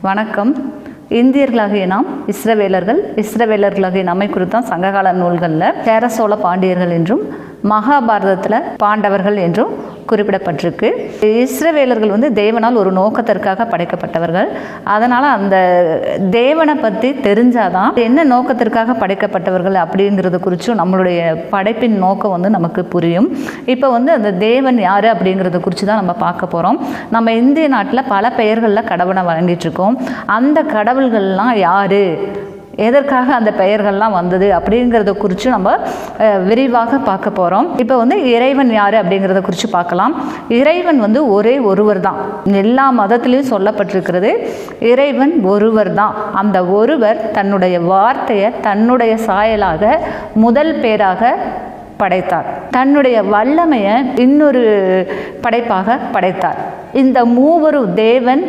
வணக்கம். இந்தியர்களாகிய நாம் இஸ்ரவேலர்களாகிய நம்மை குறித்தான் சங்ககால நூல்களில் சேர சோழ பாண்டியர்கள் என்றும் மகாபாரதத்தில் பாண்டவர்கள் என்றும் குறிப்பிடப்பட்டிருக்கு. இஸ்ரவேலர்கள் தேவனால் ஒரு நோக்கத்திற்காக படைக்கப்பட்டவர்கள். அதனால் அந்த தேவனை பற்றி தெரிஞ்சாதான் என்ன நோக்கத்திற்காக படைக்கப்பட்டவர்கள் அப்படிங்கிறத குறித்தும் நம்மளுடைய படைப்பின் நோக்கம் நமக்கு புரியும். இப்போ அந்த தேவன் யார் அப்படிங்கிறத குறித்து தான் நம்ம பார்க்க போகிறோம். நம்ம இந்திய நாட்டில் பல பெயர்களில் கடவுளை வழங்கிட்டுருக்கோம். அந்த கடவுள்கள்லாம் யார், எதற்காக அந்த பெயர்கள்லாம் வந்தது அப்படிங்கிறத குறித்து நம்ம விரிவாக பார்க்க போகிறோம். இப்போ இறைவன் யார் அப்படிங்கிறத குறித்து பார்க்கலாம். இறைவன் ஒரே ஒருவர் தான். எல்லா மதத்திலையும் சொல்லப்பட்டிருக்கிறது இறைவன் ஒருவர் தான். அந்த ஒருவர் தன்னுடைய வார்த்தையை தன்னுடைய சாயலாக முதல் பேராக படைத்தார். தன்னுடைய வல்லமையை இன்னொரு படைப்பாக படைத்தார். இந்த மூவரும் தேவன்,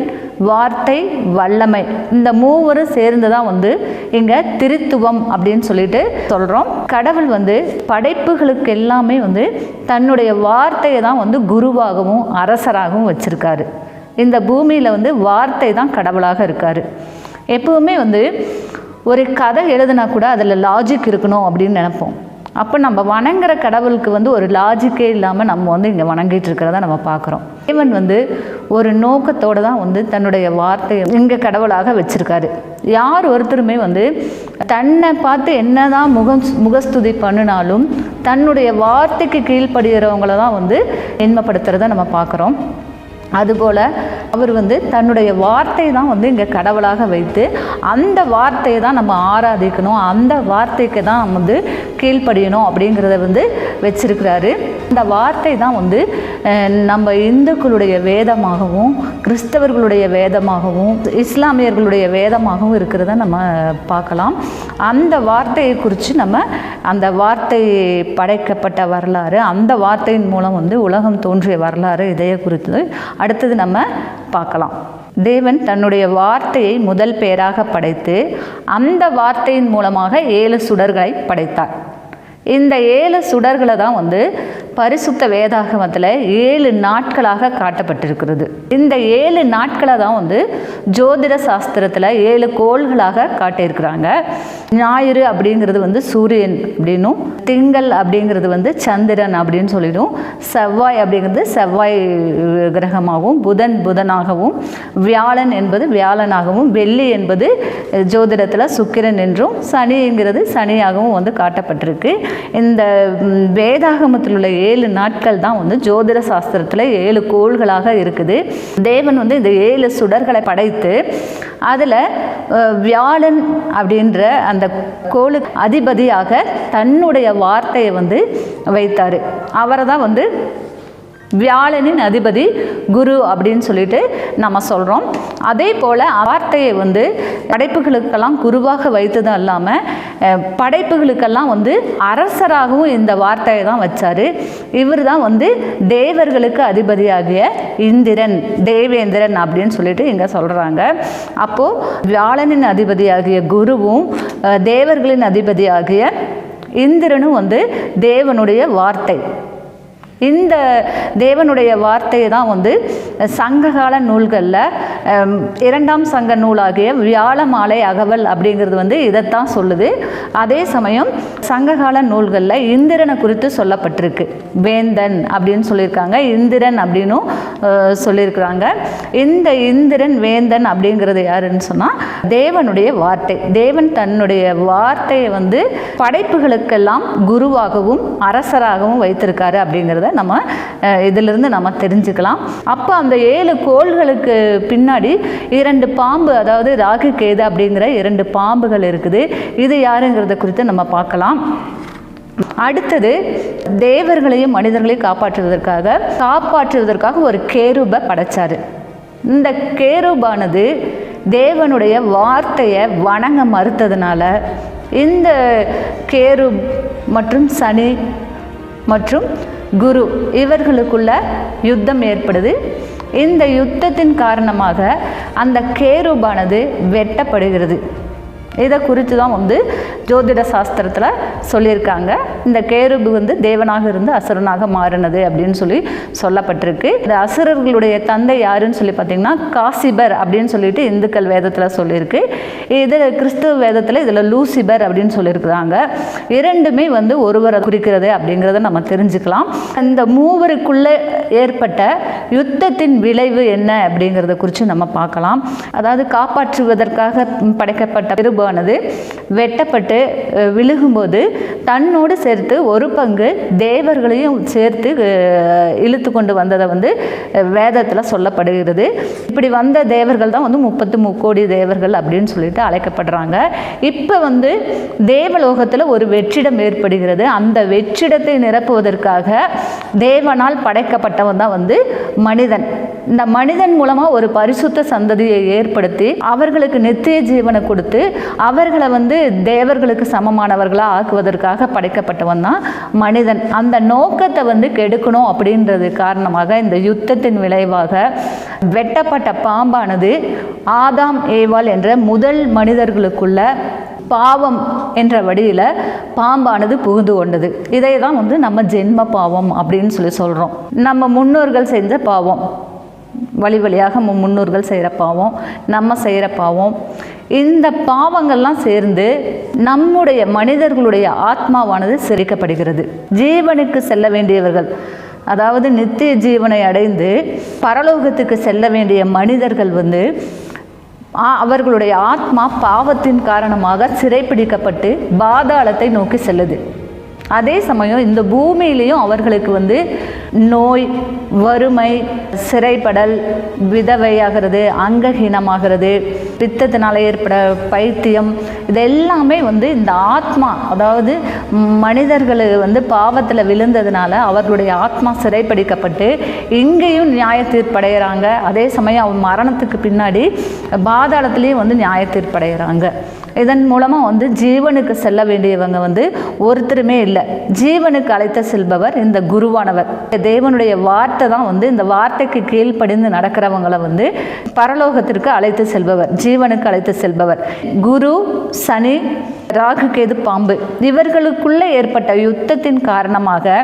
வார்த்தை, வல்லமை, இந்த மூவரும் சேர்ந்து தான் இங்கே திருத்துவம் அப்படின்னு சொல்லிட்டு சொல்கிறோம். கடவுள் படைப்புகளுக்கு எல்லாமே தன்னுடைய வார்த்தையை தான் குருவாகவும் அரசராகவும் வச்சுருக்காரு. இந்த பூமியில் வார்த்தை தான் கடவுளாக இருக்கார். எப்பவுமே ஒரு கதை எழுதுனா கூட அதில் லாஜிக் இருக்கணும் அப்படின்னு நினைப்போம். அப்போ நம்ம வணங்குற கடவுளுக்கு ஒரு லாஜிக்கே இல்லாமல் நம்ம இங்கே வணங்கிட்டு இருக்கிறத நம்ம பார்க்குறோம். தேவன் ஒரு நோக்கத்தோடு தான் தன்னுடைய வார்த்தையை இங்கே கடவுளாக வச்சுருக்காரு. யார் ஒருத்தருமே தன்னை பார்த்து என்னதான் முகஸ்துதி பண்ணினாலும் தன்னுடைய வார்த்தைக்கு கீழ்ப்படுகிறவங்கள தான் இன்மைப்படுத்துகிறத நம்ம பார்க்குறோம். அதுபோல் அவர் தன்னுடைய வார்த்தை தான் இங்கே கடவுளாக வைத்து அந்த வார்த்தையை தான் நம்ம ஆராதிக்கணும், அந்த வார்த்தைக்கு தான் கீழ்ப்படியணும் அப்படிங்கிறத வச்சிருக்கிறாரு. இந்த வார்த்தை தான் நம்ம இந்துக்களுடைய வேதமாகவும் கிறிஸ்தவர்களுடைய வேதமாகவும் இஸ்லாமியர்களுடைய வேதமாகவும் இருக்கிறத நம்ம பார்க்கலாம். அந்த வார்த்தையை குறித்து நம்ம அந்த வார்த்தை படைக்கப்பட்ட வரலாறு, அந்த வார்த்தையின் மூலம் உலகம் தோன்றிய வரலாறு, இதையே குறித்து அடுத்தது நம்ம பார்க்கலாம். தேவன் தன்னுடைய வார்த்தையை முதல் பேராக படைத்து அந்த வார்த்தையின் மூலமாக 7 சுடர்களை படைத்தார். இந்த 7 சுடர்களை தான் பரிசுத்த வேதாகமத்தில் 7 நாட்களாக காட்டப்பட்டிருக்கிறது. இந்த 7 நாட்களை தான் ஜோதிட சாஸ்திரத்தில் 7 கோள்களாக காட்டியிருக்கிறாங்க. ஞாயிறு அப்படிங்கிறது சூரியன் அப்படின்னும், திங்கள் அப்படிங்கிறது சந்திரன் அப்படின்னு சொல்லிடும், செவ்வாய் அப்படிங்கிறது செவ்வாய் கிரகமாகவும், புதன் புதனாகவும், வியாழன் என்பது வியாழனாகவும், வெள்ளி என்பது ஜோதிடத்தில் சுக்கிரன் என்றும், சனிங்கிறது சனியாகவும் காட்டப்பட்டிருக்கு. இந்த வேதாகமத்தில் உள்ள 7 நாட்கள் தான் ஜோதிட சாஸ்திரத்தில் 7 கோள்களாக இருக்குது. தேவன் இந்த 7 சுடர்களை படைத்து அதில் வியாழன் அப்படின்ற அந்த கோளுக்கு அதிபதியாக தன்னுடைய வார்த்தையை வைத்தார். அவரை தான் வியாழனின் அதிபதி குரு அப்படின்னு சொல்லிட்டு நம்ம சொல்கிறோம். அதே போல் வார்த்தையை படைப்புகளுக்கெல்லாம் குருவாக வைத்ததும் இல்லாமல் படைப்புகளுக்கெல்லாம் அரசராகவும் இந்த வார்த்தையை தான் வச்சார். இவர் தான் தேவர்களுக்கு அதிபதியாகிய இந்திரன், தேவேந்திரன் அப்படின்னு சொல்லிட்டு இங்கே சொல்கிறாங்க. அப்போது வியாழனின் அதிபதியாகிய குருவும் தேவர்களின் அதிபதியாகிய இந்திரனும் தேவனுடைய வார்த்தை. இந்த தேவனுடைய வார்த்தையை தான் சங்ககால நூல்களில் 2ஆம் சங்க நூலாகிய வியாழ மாலை அகவல் அப்படிங்கிறது இதைத்தான் சொல்லுது. அதே சமயம் சங்ககால நூல்களில் இந்திரனை குறித்து சொல்லப்பட்டிருக்கு. வேந்தன் அப்படின்னு சொல்லியிருக்காங்க, இந்திரன் அப்படின்னும் சொல்லியிருக்கிறாங்க. இந்த இந்திரன் வேந்தன் அப்படிங்கிறது யாருன்னு சொன்னால் தேவனுடைய வார்த்தை. தேவன் தன்னுடைய வார்த்தையை படைப்புகளுக்கெல்லாம் குருவாகவும் அரசராகவும் வைத்திருக்காரு அப்படிங்கிறத நம்ம இதிலிருந்து நம்ம தெரிஞ்சுக்கலாம். அப்போ அந்த 7 கோள்களுக்கு பின்னாடி 2 பாம்பு, அதாவது ராகு கேது அப்படிங்கிற 2 பாம்புகள் இருக்குது. இது யாருங்கிறத குறித்து நம்ம பார்க்கலாம். அடுத்தது தேவர்களையும் மனிதர்களையும் காப்பாற்றுவதற்காக ஒரு கேருபை படைச்சாரு. இந்த கேருபானது தேவனுடைய வார்த்தையை வணங்க மறுத்ததுனால இந்த கேருப் மற்றும் சனி மற்றும் குரு இவர்களுக்குள்ள யுத்தம் ஏற்படுது. இந்த யுத்தத்தின் காரணமாக அந்த கேருபானது வெட்டப்படுகிறது. இதை குறித்து தான் ஜோதிட சாஸ்திரத்தில் சொல்லியிருக்காங்க. இந்த கேருபு வந்து தேவனாக இருந்து அசுரனாக மாறினது அப்படின்னு சொல்லி சொல்லப்பட்டிருக்கு. இந்த அசுரர்களுடைய தந்தை யாருன்னு சொல்லி பார்த்தீங்கன்னா காசிபர் அப்படின்னு சொல்லிட்டு இந்துக்கள் வேதத்தில் சொல்லியிருக்கு. இது கிறிஸ்துவ வேதத்தில் இதில் லூசிபர் அப்படின்னு சொல்லியிருக்கிறாங்க. இரண்டுமே வந்து ஒருவரை குறிக்கிறது அப்படிங்கிறத நம்ம தெரிஞ்சுக்கலாம். இந்த மூவருக்குள்ளே ஏற்பட்ட யுத்தத்தின் விளைவு என்ன அப்படிங்கிறத குறித்து நம்ம பார்க்கலாம். அதாவது காப்பாற்றுவதற்காக படைக்கப்பட்ட கேருபானது வெட்டப்பட்டு விழுகும்போது தன்னோடு சேர்த்து ஒரு பங்கு தேவர்களையும் சேர்த்து இழுத்து கொண்டு வந்ததை வந்து வேதத்தில் சொல்லப்படுகிறது. இப்படி வந்த தேவர்கள் தான் வந்து 33 கோடி தேவர்கள் அப்படின்னு சொல்லிட்டு அழைக்கப்படுறாங்க. இப்போ வந்து தேவலோகத்தில் ஒரு வெற்றிடம் ஏற்படுகிறது. அந்த வெற்றிடத்தை நிரப்புவதற்காக தேவனால் படைக்கப்பட்டவன் தான் வந்து மனிதன். இந்த மனிதன் மூலமாக ஒரு பரிசுத்த சந்ததியை ஏற்படுத்தி அவர்களுக்கு நித்திய ஜீவனை கொடுத்து அவர்களை வந்து தேவர்களுக்கு சமமானவர்களாக ஆக்குவதற்காக படைக்கப்பட்டவன் தான் மனிதன். அந்த நோக்கத்தை வந்து கெடுக்கணும் அப்படின்றது காரணமாக இந்த யுத்தத்தின் விளைவாக வெட்டப்பட்ட பாம்பானது ஆதாம் ஏவாள் என்ற முதல் மனிதர்களுக்குள்ள பாவம் என்ற வழியில் பாம்பானது புகுந்து கொண்டது. இதை தான் வந்து நம்ம ஜென்ம பாவம் அப்படின்னு சொல்லி சொல்கிறோம். நம்ம முன்னோர்கள் செஞ்ச பாவம், வழி வழியாக முன்னோர்கள் செய்கிற பாவம், நம்ம செய்கிற பாவம், இந்த பாவங்கள்லாம் சேர்ந்து நம்முடைய மனிதர்களுடைய ஆத்மாவானது சிரிக்கப்படுகிறது. ஜீவனுக்கு செல்ல வேண்டியவர்கள், அதாவது நித்திய ஜீவனை அடைந்து பரலோகத்துக்கு செல்ல வேண்டிய மனிதர்கள் வந்து அவர்களுடைய ஆத்மா பாவத்தின் காரணமாக சிறைப்பிடிக்கப்பட்டு பாதாளத்தை நோக்கி செல்லுது. அதே சமயம் இந்த பூமியிலையும் அவர்களுக்கு வந்து நோய், வறுமை, சிறைப்படல், விதவையாகிறது, அங்கஹீனமாகிறது, பித்தத்தினால் ஏற்பட பைத்தியம், இதெல்லாமே வந்து இந்த ஆத்மா, அதாவது மனிதர்கள் வந்து பாவத்தில் விழுந்ததுனால அவர்களுடைய ஆத்மா சிறைப்பிடிக்கப்பட்டு இங்கேயும் நியாய தீர்ப்படைகிறாங்க. அதே சமயம் மரணத்துக்கு பின்னாடி பாதாளத்துலேயும் வந்து நியாய தீர்ப்படைகிறாங்க. இதன் மூலமாக வந்து ஜீவனுக்கு செல்ல வேண்டியவங்க வந்து ஒருத்தருமே இல்லை. ஜீவனுக்கு அழைத்த செல்பவர் இந்த குருவானவர். தேவனுடைய வார்த்தை தான் வந்து இந்த வார்த்தைக்கு கீழ்ப்படிந்து நடக்கிறவங்களை வந்து பரலோகத்திற்கு அழைத்து செல்பவர், ஜீவனுக்கு அழைத்து செல்பவர். குரு, சனி, ராகு, கேது, பாம்பு இவர்களுக்குள்ளே ஏற்பட்ட யுத்தத்தின் காரணமாக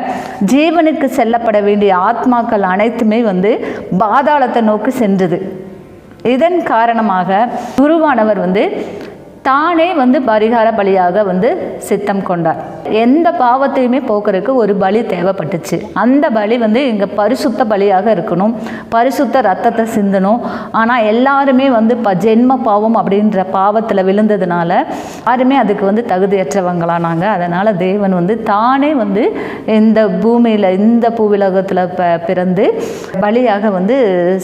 ஜீவனுக்கு செல்லப்பட வேண்டிய ஆத்மாக்கள் அனைத்துமே வந்து பாதாளத்தை நோக்கி சென்றது. இதன் காரணமாக குருவானவர் வந்து தானே வந்து பரிகார பலியாக வந்து சித்தம் கொண்டார். எந்த பாவத்தையுமே போக்குறதுக்கு ஒரு பலி தேவைப்பட்டுச்சு. அந்த பலி வந்து இங்கே பரிசுத்த பலியாக இருக்கணும், பரிசுத்த ரத்தத்தை சிந்தணும். ஆனால் எல்லாருமே வந்து ஜென்ம பாவம் அப்படின்ற பாவத்தில் விழுந்ததுனால யாருமே அதுக்கு வந்து தகுதியற்றவங்களானாங்க. அதனால் தேவன் வந்து தானே வந்து இந்த பூமியில், இந்த பூவிலகத்தில் பிறந்து பலியாக வந்து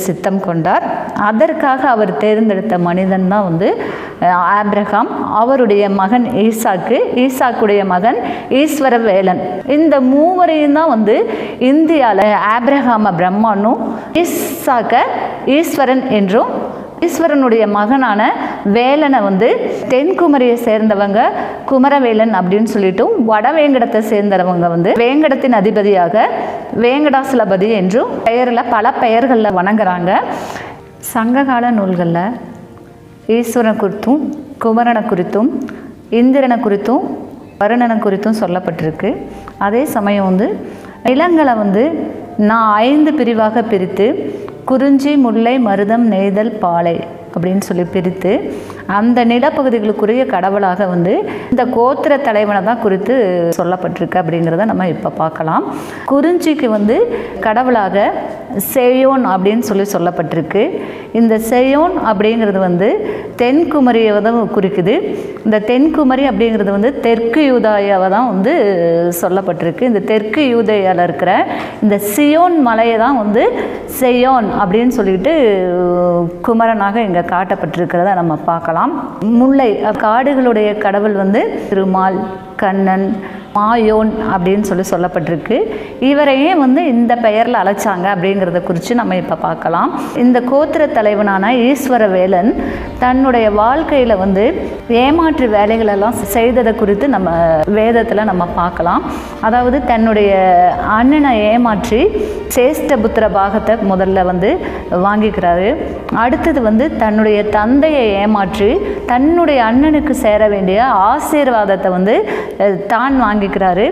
சித்தம் கொண்டார். அதற்காக அவர் தேர்ந்தெடுத்த மனிதன் தான் வந்து ஆபிரகாம். அவருடைய மகன் ஈசாக்கு, ஈசாக்குடைய மகன் ஈஸ்வரவேலன். இந்த மூவரையும் தான் வந்து இந்தியாவில் ஆபிரகாம பிரம்மானும் ஈசாக்க ஈஸ்வரன் என்றும், ஈஸ்வரனுடைய மகனான வேலனை வந்து தென்குமரியை சேர்ந்தவங்க குமரவேலன் அப்படின்னு சொல்லிட்டும், வடவேங்கடத்தை சேர்ந்தவங்க வந்து வேங்கடத்தின் அதிபதியாக வேங்கடாசலபதி என்றும் பெயரில் பல பெயர்களில் வணங்குறாங்க. சங்ககால நூல்களில் ஈஸ்வரன் குறித்தும், குமரனை குறித்தும், இந்திரனை குறித்தும், வருணனை குறித்தும் சொல்லப்பட்டிருக்கு. அதே சமயம் வந்து நிலங்களை வந்து நான் 5 பிரிவாக பிரித்து குறிஞ்சி, முல்லை, மருதம், நெய்தல், பாலை அப்படின்னு சொல்லி பிரித்து அந்த நிலப்பகுதிகளுக்குரிய கடவுளாக வந்து இந்த கோத்திர தலைவனை தான் குறித்து சொல்லப்பட்டிருக்கு அப்படிங்கிறத நம்ம இப்போ பார்க்கலாம். குறிஞ்சிக்கு வந்து கடவுளாக சேயோன் அப்படின்னு சொல்லி சொல்லப்பட்டிருக்கு. இந்த சேயோன் அப்படிங்கிறது வந்து தென்குமரியை தான் குறிக்குது. இந்த தென்குமரி அப்படிங்கிறது வந்து தெற்கு யூதாயாவை தான் வந்து சொல்லப்பட்டிருக்கு. இந்த தெற்கு யூதாயாவில் இருக்கிற இந்த சியோன் மலையை தான் வந்து சேயோன் அப்படின்னு சொல்லிட்டு குமரனாக இங்கே காட்டப்பட்டிருக்கிறத நம்ம பார்க்கலாம். முல்லை, காடுகளுடைய கடவுள் வந்து திருமால், கண்ணன், மாயோன் அப்படின்னு சொல்லப்பட்டிருக்கு. இவரையே வந்து இந்த பெயரில் அழைச்சாங்க அப்படிங்கிறத குறித்து நம்ம இப்போ பார்க்கலாம். இந்த கோத்திர தலைவனான ஈஸ்வரவேலன் தன்னுடைய வாழ்க்கையில் வந்து ஏமாற்று வேலைகளெல்லாம் செய்ததை குறித்து நம்ம வேதத்தில் நம்ம பார்க்கலாம். அதாவது தன்னுடைய அண்ணனை ஏமாற்றி சேஷ்டபுத்திர பாகத்தை முதல்ல வந்து வாங்கிக்கிறாரு. அடுத்தது வந்து தன்னுடைய தந்தையை ஏமாற்றி தன்னுடைய அண்ணனுக்கு சேர வேண்டிய ஆசீர்வாதத்தை வந்து தான் வாங்கிக்கிறாரு.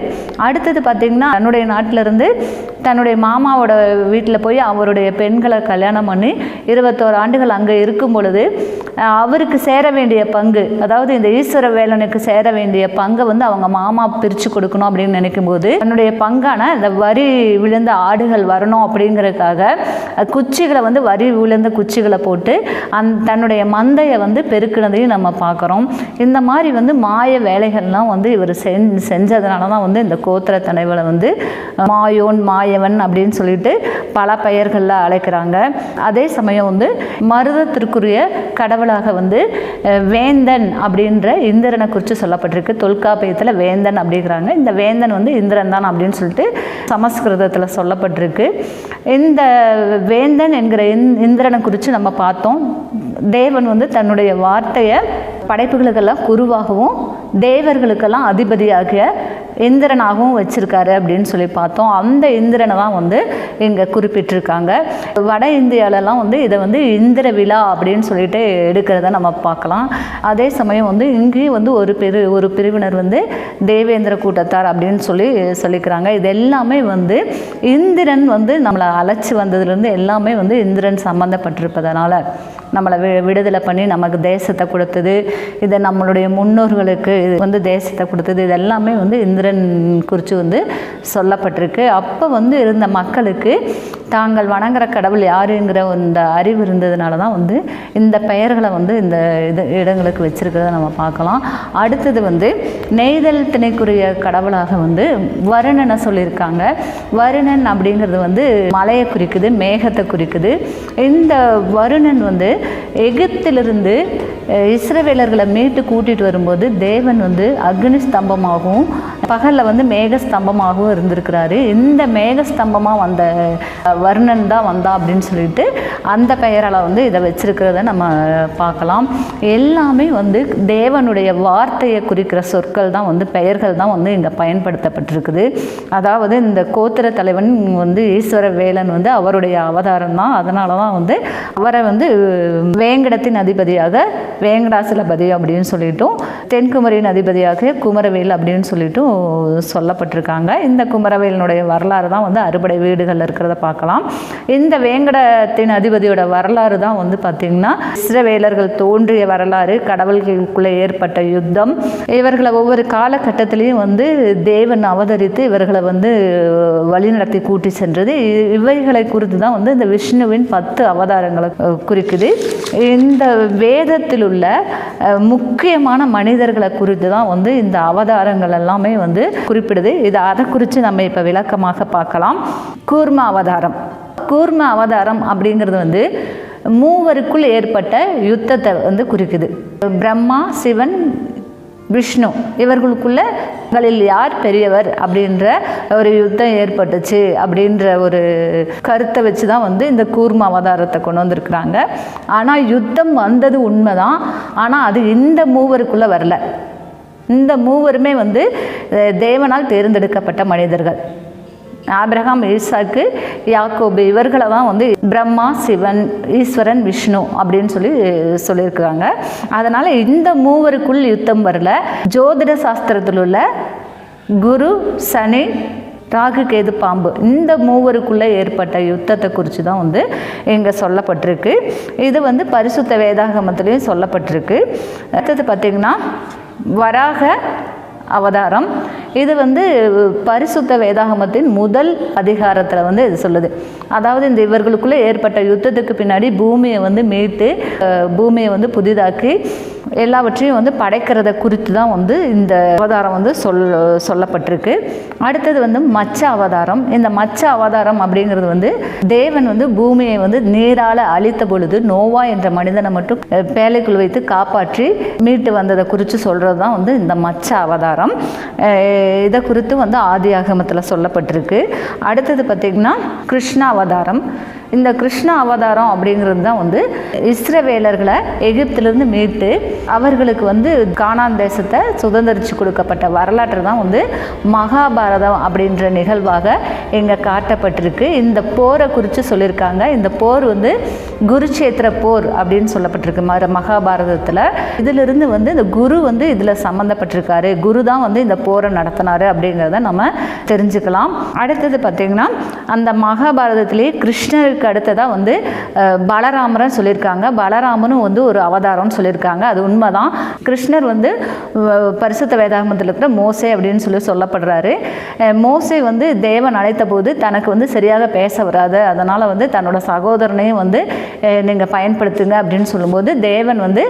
அடுத்தது பார்த்திங்கன்னா தன்னுடைய நாட்டிலிருந்து தன்னுடைய மாமாவோட வீட்டில் போய் அவருடைய பெண்களை கல்யாணம் பண்ணி 21 ஆண்டுகள் அங்கே இருக்கும் பொழுது அவருக்கு சேர வேண்டிய பங்கு, அதாவது இந்த ஈஸ்வர வேலனுக்கு சேர வேண்டிய பங்கை வந்து அவங்க மாமா பிரித்து கொடுக்கணும் அப்படின்னு நினைக்கும்போது தன்னுடைய பங்கான இந்த வரி விழுந்த ஆடுகள் வரணும் அப்படிங்கிறதுக்காக குச்சிகளை வந்து வரி விழுந்த குச்சிகளை போட்டு தன்னுடைய மந்தையை வந்து பெருக்கினதையும் நம்ம பார்க்குறோம். இந்த மாதிரி வந்து மாய வேலைகள்லாம் வந்து இவர் செஞ்சதுனால தான் வந்து இந்த கோத்திர தலைவரை வந்து மாயோன் மாயவன் அப்படின்னு சொல்லிட்டு பல பெயர்களில் அழைக்கிறாங்க. அதே சமயம் வந்து மருதத்திற்குரிய கடவுளாக வந்து வேந்தன் அப்படின்ற இந்திரனை குறித்து சொல்லப்பட்டிருக்கு. தொல்காப்பியத்தில் வேந்தன் அப்படிங்கிறாங்க. இந்த வேந்தன் வந்து இந்திரன் தான் அப்படின்னு சொல்லிட்டு சமஸ்கிருதத்தில் சொல்லப்பட்டிருக்கு. இந்த வேந்தன் என்கிற இந்திரனை குறித்து நம்ம பார்த்தோம். தேவன் வந்து தன்னுடைய வார்த்தையை படைப்புகளுக்கெல்லாம் குருவாகவும் தேவர்களுக்கெல்லாம் அதிபதியாகிய இந்திரனாகவும் வச்சுருக்காரு அப்படின்னு சொல்லி பார்த்தோம். அந்த இந்திரனை தான் வந்து இங்கே குறிப்பிட்டிருக்காங்க. வட இந்தியாவிலலாம் வந்து இதை வந்து இந்திர விழா அப்படின்னு சொல்லிட்டு எடுக்கிறத நம்ம பார்க்கலாம். அதே சமயம் வந்து இங்கேயும் வந்து ஒரு பிரிவினர் வந்து தேவேந்திர கூட்டத்தார் அப்படின்னு சொல்லிக்கிறாங்க. இது எல்லாமே வந்து இந்திரன் வந்து நம்மளை அழைச்சி வந்ததுலேருந்து எல்லாமே வந்து இந்திரன் சம்மந்தப்பட்டிருப்பதனால நம்மளை விடுதலை பண்ணி நமக்கு தேசத்தை கொடுத்தது, இதை நம்மளுடைய முன்னோர்களுக்கு வந்து தேசத்தை கொடுத்தது, இது எல்லாமே வந்து இந்திரன் குறித்து வந்து சொல்லப்பட்டிருக்கு. அப்போ வந்து இருந்த மக்களுக்கு தாங்கள் வணங்குற கடவுள் யாருங்கிற இந்த அறிவு இருந்ததுனால தான் வந்து இந்த பெயர்களை வந்து இந்த இடங்களுக்கு வச்சிருக்கிறத நம்ம பார்க்கலாம். அடுத்தது வந்து நெய்தல் திணைக்குரிய கடவுளாக வந்து வருணனை சொல்லியிருக்காங்க. வருணன் அப்படிங்கிறது வந்து மலையை குறிக்குது, மேகத்தை குறிக்குது. இந்த வருணன் வந்து எகிப்திலிருந்து இஸ்ரவேலர்களை மீட்டு கூட்டிகிட்டு வரும்போது தேவன் வந்து அக்னி ஸ்தம்பமாகவும் பகலில் வந்து மேக ஸ்தம்பமாகவும் இருந்திருக்கிறாரு. இந்த மேக ஸ்தம்பமாக வந்த வருணன் தான் வந்தா அப்படின்னு சொல்லிட்டு அந்த பெயரால் வந்து இதை வச்சிருக்கிறத நம்ம பார்க்கலாம். எல்லாமே வந்து தேவனுடைய வார்த்தையை குறிக்கிற சொற்கள் தான் வந்து பெயர்கள் தான் வந்து இங்கே பயன்படுத்தப்பட்டிருக்குது. அதாவது இந்த கோத்திர தலைவன் வந்து ஈஸ்வர வேலன் வந்து அவருடைய அவதாரம் தான். அதனால தான் வந்து அவரை வந்து வேங்கடத்தின் அதிபதியாக வேங்கடாசலபதி அப்படின்னு சொல்லிட்டும் தென்குமரியின் அதிபதியாக குமரவேல் அப்படின்னு சொல்லிட்டும் சொல்லப்பட்டிருக்காங்க. இந்த குமரவேலனுடைய வரலாறு தான் வந்து அறுபடை வீடுகளில் இருக்கிறத பார்க்கலாம். இந்த வேங்கடத்தின் அதிபதியோட வரலாறு தான் வந்து பார்த்திங்கன்னா இஸ்ரவேலர்கள் தோன்றிய வரலாறு, கடவுள்களுக்குள்ளே ஏற்பட்ட யுத்தம், இவர்களை ஒவ்வொரு காலகட்டத்திலையும் வந்து தேவன் அவதரித்து இவர்களை வந்து வழிநடத்தி கூட்டி சென்றது. இவைகளை குறித்து தான் வந்து இந்த விஷ்ணுவின் 10 அவதாரங்களை குறிக்குது. இந்த வேதத்தில் உள்ள முக்கியமான மனிதர்களை குறித்து தான் வந்து இந்த அவதாரங்கள் எல்லாமே வந்து குறிப்பிடுது. அதை குறித்து நம்ம இப்போ விளக்கமாக பார்க்கலாம். கூர்ம அவதாரம். கூர்ம அவதாரம் அப்படிங்கிறது வந்து மூவருக்குள் ஏற்பட்ட யுத்தத்தை வந்து குறிக்குது. பிரம்மா, சிவன், விஷ்ணு இவர்களுக்குள்ளகளில் யார் பெரியவர் அப்படின்ற ஒரு யுத்தம் ஏற்பட்டுச்சு அப்படின்ற ஒரு கருத்தை வச்சு தான் வந்து இந்த கூர்ம அவதாரத்தை கொண்டு வந்திருக்கிறாங்க. ஆனால் யுத்தம் வந்தது உண்மைதான். ஆனால் அது இந்த மூவருக்குள்ளே வரல. இந்த மூவருமே வந்து தேவனால் தேர்ந்தெடுக்கப்பட்ட மனிதர்கள். ஆபிரகாம், ஈசாக்கு, யாக்கோபு இவர்களை தான் வந்து பிரம்மா, சிவன், ஈஸ்வரன், விஷ்ணு அப்படின்னு சொல்லியிருக்கிறாங்க. அதனால் இந்த மூவருக்குள் யுத்தம் வரல. ஜோதிட சாஸ்திரத்தில் உள்ள குரு, சனி, ராகு, கேது, பாம்பு இந்த மூவருக்குள்ளே ஏற்பட்ட யுத்தத்தை குறித்து தான் வந்து இங்கே சொல்லப்பட்டிருக்கு. இது வந்து பரிசுத்த வேதாகமத்திலையும் சொல்லப்பட்டிருக்கு. அடுத்தது பார்த்திங்கன்னா வராக அவதாரம். இது வந்து பரிசுத்த வேதாகமத்தின் முதல் அதிகாரத்தில் வந்து இது சொல்லுது. அதாவது இந்த இவர்களுக்குள்ளே ஏற்பட்ட யுத்தத்துக்கு பின்னாடி பூமியை வந்து மீட்டு பூமியை வந்து புதிதாக்கி எல்லாவற்றையும் வந்து படைக்கிறத குறித்து தான் வந்து இந்த அவதாரம் வந்து சொல்லப்பட்டிருக்கு. அடுத்தது வந்து மச்ச அவதாரம். இந்த மச்ச அவதாரம் அப்படிங்கிறது வந்து தேவன் வந்து பூமியை வந்து நீரால் அழித்த பொழுது நோவா என்ற மனிதனை மட்டும் பேழைக்குள் வைத்து காப்பாற்றி மீட்டு வந்ததை குறித்து சொல்கிறது தான் வந்து இந்த மச்ச அவதாரம். இதை குறித்து வந்து ஆதி ஆகமத்தில் சொல்லப்பட்டிருக்கு. அடுத்தது பார்த்திங்கன்னா கிருஷ்ண அவதாரம். இந்த கிருஷ்ண அவதாரம் அப்படிங்கிறது தான் வந்து இஸ்ரவேலர்களை எகிப்திலிருந்து மீட்டு அவர்களுக்கு வந்து கானான் தேசத்தை சுதந்திரித்து கொடுக்கப்பட்ட வரலாற்று தான் வந்து மகாபாரதம் அப்படின்ற நிகழ்வாக இங்கே காட்டப்பட்டிருக்கு. இந்த போரை குறித்து சொல்லியிருக்காங்க. இந்த போர் வந்து குருச்சேத்திர போர் அப்படின்னு சொல்லப்பட்டிருக்கு மகாபாரதத்தில். இதிலிருந்து வந்து இந்த குரு வந்து இதில் சம்மந்தப்பட்டிருக்காரு. குரு தான் வந்து இந்த போரை நடத்தினார் அப்படிங்கிறத நம்ம தெரிஞ்சுக்கலாம். அடுத்தது பார்த்திங்கன்னா அந்த மகாபாரதத்திலே கிருஷ்ணருக்கு அடுத்ததாக வந்து பலராமரை சொல்லியிருக்காங்க. பலராமனும் வந்து ஒரு அவதாரம்னு சொல்லியிருக்காங்க. அது உண்மைதான். கிருஷ்ணர் வந்து பரிசுத்த வேதாகமத்தில் இருக்கிற மோசே அப்படின்னு சொல்லப்படுறாரு. மோசே வந்து தேவன் அழைத்த போது தனக்கு வந்து சரியாக பேச வராது, அதனால் வந்து தன்னோட சகோதரனையும் வந்து நீங்கள் பயன்படுத்துங்க அப்படின்னு சொல்லும்போது தேவன் வந்து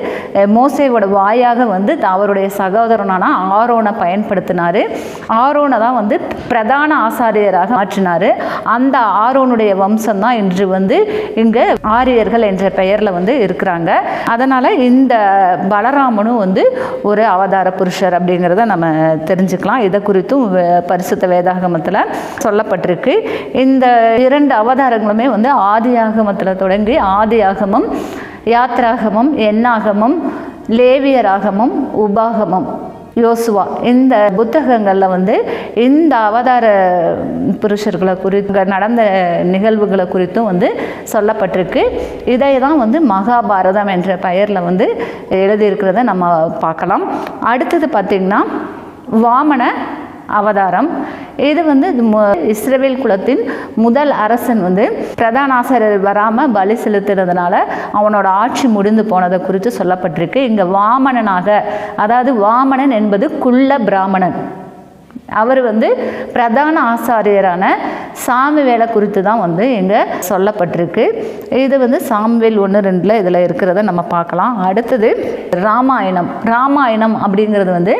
மோசேவோட வாயாக வந்து அவருடைய சகோதரனான ஆரோனை பயன்படுத்தினார். ஆரோனை தான் வந்து பிரதான ஆசாரியராக மாற்றினார். அந்த ஆரோனுடைய வம்சம் தான் இன்று வந்து இங்கே ஆரியர்கள் என்ற பெயரில் வந்து இருக்கிறாங்க. அதனால் இந்த பலராமனும் வந்து ஒரு அவதார புருஷர் அப்படிங்கிறத நம்ம தெரிஞ்சுக்கலாம். இதை குறித்தும் பரிசுத்த வேதாகமத்தில் சொல்லப்பட்டிருக்கு. இந்த 2 அவதாரங்களுமே வந்து ஆதி ஆகமத்தில் தொடங்கி ஆதி ஆகமம், யாத்ராகமம், எண்ணாகமம், லேவியராகமம், உபாகமம், யோசுவா இந்த புத்தகங்களில் வந்து இந்த அவதார புருஷர்களை குறித்து நடந்த நிகழ்வுகளை குறித்தும் வந்து சொல்லப்பட்டிருக்கு. இதை தான் வந்து மகாபாரதம் என்ற பெயரில் வந்து எழுதியிருக்கிறத நம்ம பார்க்கலாம். அடுத்தது பார்த்திங்கன்னா வாமன அவதாரம். இது வந்து இஸ்ரவேல் குலத்தின் முதல் அரசன் வந்து பிரதான ஆசாரியர் வராமல் பலி செலுத்துறதுனால அவனோட ஆட்சி முடிந்து போனதை குறித்து சொல்லப்பட்டிருக்கு. இங்கே வாமனனாக, அதாவது வாமனன் என்பது குள்ள பிராமணன், அவர் வந்து பிரதான ஆசாரியரான சாமுவேலை குறித்து தான் வந்து இங்கே சொல்லப்பட்டிருக்கு. இது வந்து சாமுவேல் 1:2 இதில் இருக்கிறத நம்ம பார்க்கலாம். அடுத்தது ராமாயணம். ராமாயணம் அப்படிங்கிறது வந்து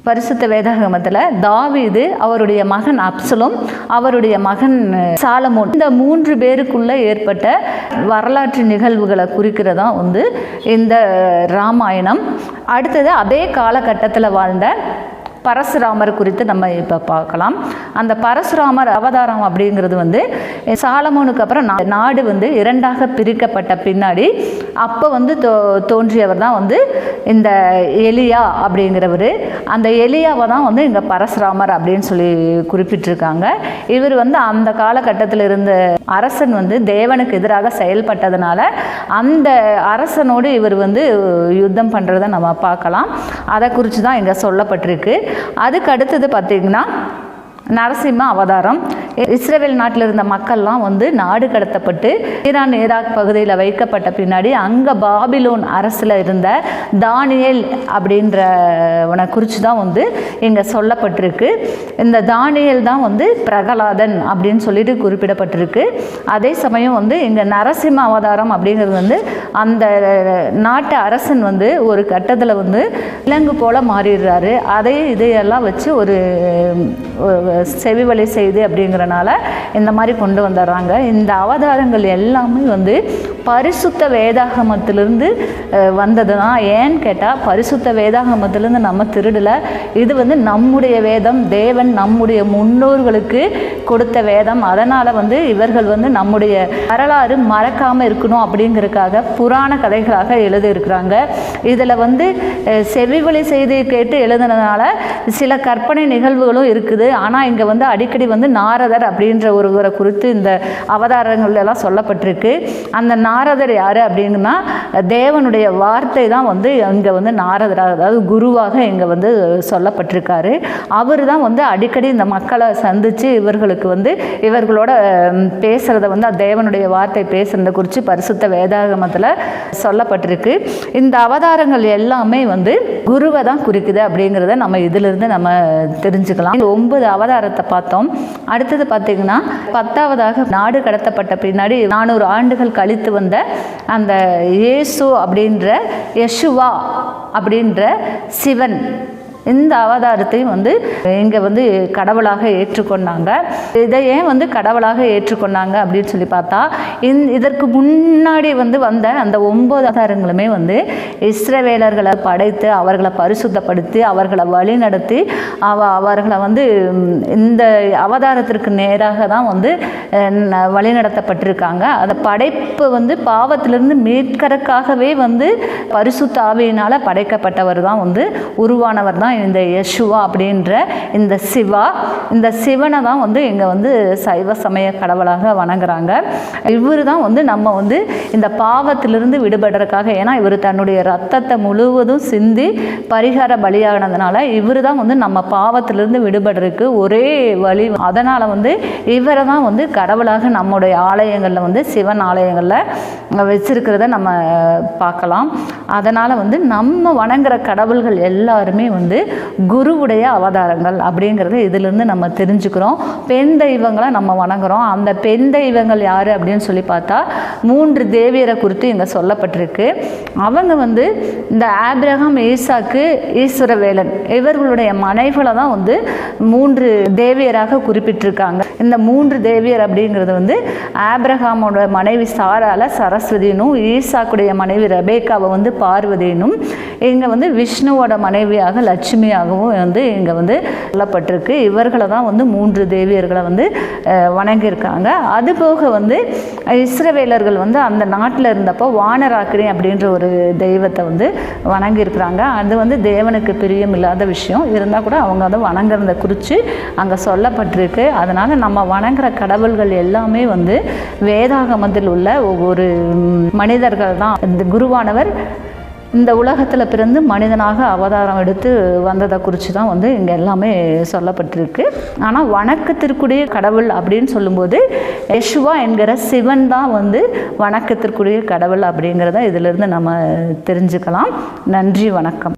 பரிசுத்த வேதாகமத்தில் தாவீது, அவருடைய மகன் அப்சலோம், அவருடைய மகன் சாலமோன், இந்த 3 பேருக்குள்ளே ஏற்பட்ட வரலாற்று நிகழ்வுகளை குறிக்கிறதா வந்து இந்த ராமாயணம். அடுத்தது அதே காலகட்டத்தில் வாழ்ந்த பரசுராமர் குறித்து நம்ம இப்போ பார்க்கலாம். அந்த பரசுராமர் அவதாரம் அப்படிங்கிறது வந்து சாலமோனுக்கு அப்புறம் நாடு வந்து 2ஆக பிரிக்கப்பட்ட பின்னாடி அப்போ வந்து தோன்றியவர் தான் வந்து இந்த எலியா அப்படிங்கிறவர். அந்த எலியாவை தான் வந்து இங்கே பரசுராமர் அப்படின்னு சொல்லி குறிப்பிட்டிருக்காங்க. இவர் வந்து அந்த காலகட்டத்தில் இருந்த அரசன் வந்து தேவனுக்கு எதிராக செயல்பட்டதுனால அந்த அரசனோடு இவர் வந்து யுத்தம் பண்ணுறதை நம்ம பார்க்கலாம். அதை குறித்து தான் இங்கே சொல்லப்பட்டிருக்கு. அதுக்கு அடுத்தது பார்த்திங்கன்னா நரசிம்ம அவதாரம். இஸ்ரேல் நாட்டில் இருந்த மக்கள்லாம் வந்து நாடு கடத்தப்பட்டு ஈரான் ஈராக் பகுதியில் வைக்கப்பட்ட பின்னாடி அங்கே பாபிலோன் அரசில் இருந்த தானியேல் அப்படின்றவனை குறித்து தான் வந்து இங்கே சொல்லப்பட்டிருக்கு. இந்த தானியேல் தான் வந்து பிரகலாதன் அப்படின்னு சொல்லிட்டு குறிப்பிடப்பட்டிருக்கு. அதே சமயம் வந்து இங்கே நரசிம்ம அவதாரம் அப்படிங்கிறது வந்து அந்த நாட்டு அரசன் வந்து ஒரு கட்டத்தில் வந்து விலங்கு போல மாறிடுறாரு. இதையெல்லாம் வச்சு ஒரு செவிவழி செய்து அப்படிங்கிறனால இந்த மாதிரி கொண்டு வந்துடுறாங்க. இந்த அவதாரங்கள் எல்லாமே வந்து பரிசுத்த வேதாகமத்திலிருந்து வந்தது தான். ஏன்னு கேட்டால் பரிசுத்த வேதாகமத்திலேருந்து நம்ம திருடலை. இது வந்து நம்முடைய வேதம், தேவன் நம்முடைய முன்னோர்களுக்கு கொடுத்த வேதம். அதனால் வந்து இவர்கள் வந்து நம்முடைய வரலாறு மறக்காமல் இருக்கணும் அப்படிங்கிறதுக்காக புராண கதைகளாக எழுதியிருக்கிறாங்க. இதில் வந்து செவிவழி செய்தி கேட்டு எழுதுனதுனால சில கற்பனை நிகழ்வுகளும் இருக்குது. ஆனால் இங்கே வந்து அடிக்கடி வந்து நாரதர் அப்படின்ற ஒருவரை குறித்து இந்த அவதாரங்கள் எல்லாம் சொல்லப்பட்டிருக்கு. அந்த நாரதர் யார் அப்படின்னா தேவனுடைய வார்த்தை தான் வந்து இங்கே வந்து நாரதராக, அதாவது குருவாக இங்கே வந்து சொல்லப்பட்டிருக்காரு. அவர் தான் வந்து அடிக்கடி இந்த மக்களை சந்தித்து இவர்களுக்கு வந்து இவர்களோட பேசுகிறத வந்து தேவனுடைய வார்த்தை பேசுகிறத குறித்து பரிசுத்த வேதாகமத்தில் சொல்லப்பட்டிருக்கு. இந்த அவதாரங்கள் எல்லாமே வந்து குருவை தான் குறிக்குது அப்படிங்கிறத நம்ம இதிலிருந்து நம்ம தெரிஞ்சுக்கலாம். 9 அவதாரத்தை பார்த்தோம். அடுத்தது பார்த்திங்கன்னா 10வதாக நாடு கடத்தப்பட்ட பின்னாடி 400 ஆண்டுகள் கழித்து வந்த அந்த இயேசு அப்படின்ற யெஷுவா அப்படின்ற சிவன் இந்த அவதாரத்தையும் வந்து இங்கே வந்து கடவுளாக ஏற்றுக்கொண்டாங்க. இதை ஏன் வந்து கடவுளாக ஏற்றுக்கொண்டாங்க அப்படின்னு சொல்லி பார்த்தா, இதற்கு முன்னாடி வந்து வந்த அந்த 9 அவதாரங்களுமே வந்து இஸ்ரவேலர்களை படைத்து அவர்களை பரிசுத்தப்படுத்தி அவர்களை வழி நடத்தி அவர்களை வந்து இந்த அவதாரத்திற்கு நேராக தான் வந்து வழிநடத்தப்பட்டிருக்காங்க. அந்த படைப்பு வந்து பாவத்திலிருந்து மீட்கறக்காகவே வந்து பரிசுத்த ஆவியினால் படைக்கப்பட்டவர் தான் வந்து உருவானவர் தான் இந்த யெஷுவா அப்படின்ற இந்த சிவா. இந்த சிவனை தான் வந்து இங்கே வந்து சைவ சமய கடவுளாக வணங்குறாங்க. இவர் தான் வந்து நம்ம வந்து இந்த பாவத்திலிருந்து விடுபடுறதுக்காக, ஏன்னா இவர் தன்னுடைய ரத்தத்தை முழுவதும் சிந்தி பரிகார பலியானதுனால இவர் தான் வந்து நம்ம பாவத்திலிருந்து விடுபடுறதுக்கு ஒரே வழி. அதனால் வந்து இவரை தான் வந்து கடவுளாக நம்முடைய ஆலயங்களில் வந்து சிவன் ஆலயங்களில் வச்சிருக்கிறத நம்ம பார்க்கலாம். அதனால் வந்து நம்ம வணங்குற கடவுள்கள் எல்லாருமே வந்து குருவுடைய அவதாரங்கள் அப்படிங்கிறத இதிலிருந்து நம்ம தெரிஞ்சுக்கிறோம். பெண் தெய்வங்களை நம்ம வணங்குறோம். அந்த பெண் தெய்வங்கள் யார் அப்படின்னு சொல்லி பார்த்தா 3 தேவியரை குறித்து இங்கே சொல்லப்பட்டிருக்கு. அவங்க வந்து இந்த ஆபிரகாம், ஈசாக்கு, ஈஸ்வரவேலன் இவர்களுடைய மனைவிகளை தான் வந்து 3 தேவியராக குறிப்பிட்டிருக்காங்க. இந்த 3 தேவியர் அப்படிங்கிறது வந்து ஆபிரகாமோட மனைவி சாரால சரஸ்வதினும், ஈசாக்குடைய மனைவி ரெபேக்காவை வந்து பார்வதினும், இங்கே வந்து விஷ்ணுவோட மனைவியாக லட்சுமியாகவும் வந்து இங்கே வந்து சொல்லப்பட்டிருக்கு. இவர்களை தான் வந்து 3 தேவியர்களை வந்து வணங்கியிருக்காங்க. அதுபோக வந்து இஸ்ரவேலர்கள் வந்து அந்த நாட்டில் இருந்தப்போ வானராக்கினி அப்படின்ற ஒரு தெய்வத்தை வந்து வணங்கியிருக்கிறாங்க. அது வந்து தேவனுக்கு பிரியம் இல்லாத விஷயம் இருந்தால் கூட அவங்க அதை வணங்குறத குறித்து அங்கே சொல்லப்பட்டிருக்கு. அதனால் நம்ம வணங்குற கடவுள்கள் எல்லாமே வந்து வேதாகமத்தில் உள்ள ஒவ்வொரு மனிதர்கள் தான். இந்த குருவானவர் இந்த உலகத்தில் பிறந்து மனிதனாக அவதாரம் எடுத்து வந்ததை குறித்து தான் வந்து இங்கே எல்லாமே சொல்லப்பட்டிருக்கு. ஆனால் வணக்கத்திற்குரிய கடவுள் அப்படின்னு சொல்லும்போது யெஷுவா என்கிற சிவன் தான் வந்து வணக்கத்திற்குரிய கடவுள் அப்படிங்கிறத இதிலிருந்து நம்ம தெரிஞ்சுக்கலாம். நன்றி, வணக்கம்.